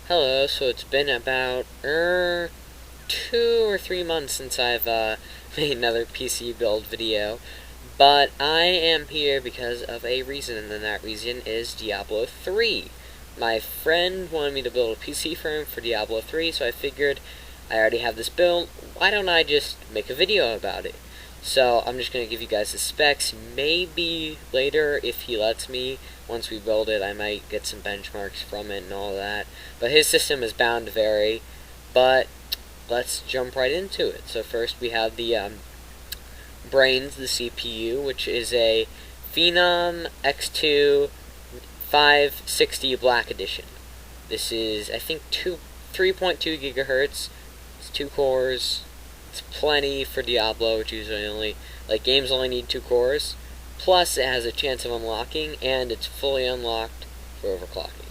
Hello, so it's been about 2 or 3 months since I've made another PC build video, but I am here because of a reason, and that reason is Diablo 3. My friend wanted me to build a PC for him for Diablo 3, so I figured I already have this build, why don't I just make a video about it? So I'm just going to give you guys the specs. Maybe later, if he lets me, once we build it, I might get some benchmarks from it and all that. But his system is bound to vary. But let's jump right into it. So first we have the brains, the CPU, which is a Phenom X2 560 Black Edition. This is, I think, 3.2 gigahertz. It's 2 cores. It's plenty for Diablo, which usually games only need 2 cores. Plus, it has a chance of unlocking, and it's fully unlocked for overclocking.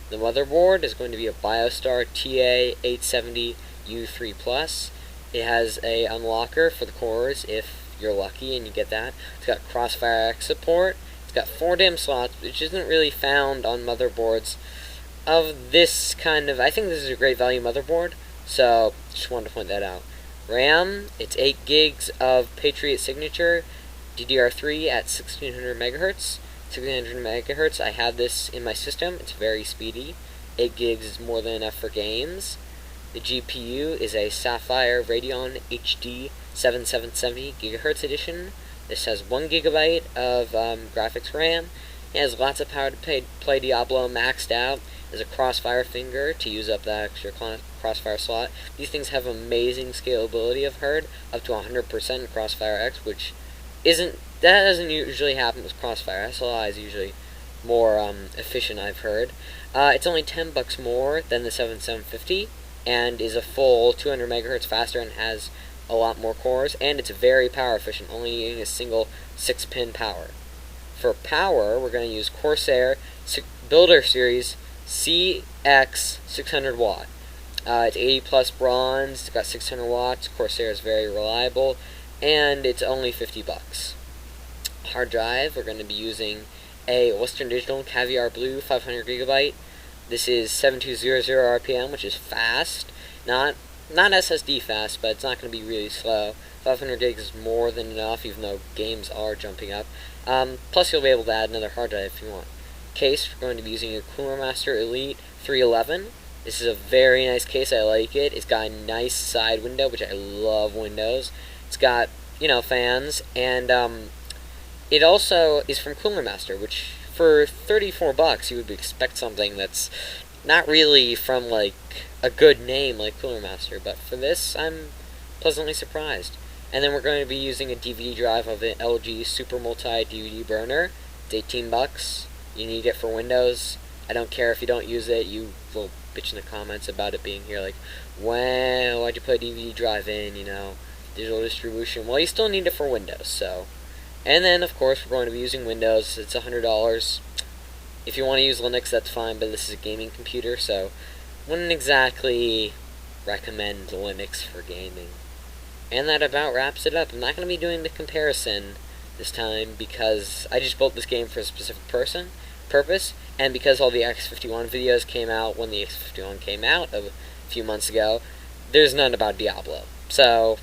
The motherboard is going to be a BioStar TA870U3+. It has a unlocker for the cores if you're lucky and you get that. It's got Crossfire X support. It's got 4 DIMM slots, which isn't really found on motherboards of this kind of... I think this is a great value motherboard, so just wanted to point that out. RAM, it's 8 gigs of Patriot Signature, DDR3 at 1600 megahertz. 1600 megahertz, I have this in my system, it's very speedy. 8 gigs is more than enough for games. The GPU is a Sapphire Radeon HD 7770 gigahertz edition. This has 1 gigabyte of graphics RAM. It has lots of power to play Diablo maxed out. There's a Crossfire finger to use up that extra Crossfire slot. These things have amazing scalability, I've heard, up to 100% Crossfire X, which doesn't usually happen with Crossfire. SLI is usually more efficient, I've heard. It's only $10 more than the 7750, and is a full 200 megahertz faster and has a lot more cores, and it's very power efficient, only using a single 6-pin power. For power, we're going to use Corsair Builder Series CX 600 watt. It's 80 plus bronze, it's got 600 watts, Corsair is very reliable, and it's only $50. Hard drive, we're going to be using a Western Digital Caviar Blue 500 gigabyte. This is 7200 RPM, which is fast. Not SSD fast, but it's not going to be really slow. 500 gigs is more than enough, even though games are jumping up. Plus, you'll be able to add another hard drive if you want. Case, we're going to be using a Cooler Master Elite 311. This is a very nice case, I like it. It's got a nice side window, which I love windows. It's got, fans, and it also is from Cooler Master, which for $34 you would expect something that's not really from a good name like Cooler Master, but for this I'm pleasantly surprised. And then we're going to be using a DVD drive of an LG Super Multi DVD burner. It's $18. You need it for Windows. I don't care if you don't use it. You will bitch in the comments about it being here well, why'd you put a DVD drive in, digital distribution. Well, you still need it for Windows, so. And then, of course, we're going to be using Windows. It's $100. If you want to use Linux, that's fine, but this is a gaming computer, so wouldn't exactly recommend Linux for gaming. And that about wraps it up. I'm not going to be doing the comparison this time because I just built this game for a specific purpose, and because all the X51 videos came out when the X51 came out a few months ago, there's none about Diablo. So,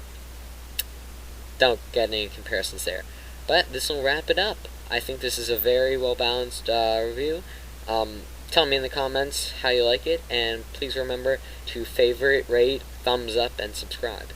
don't get any comparisons there. But this will wrap it up. I think this is a very well-balanced review. Tell me in the comments how you like it, and please remember to favorite, rate, thumbs up, and subscribe.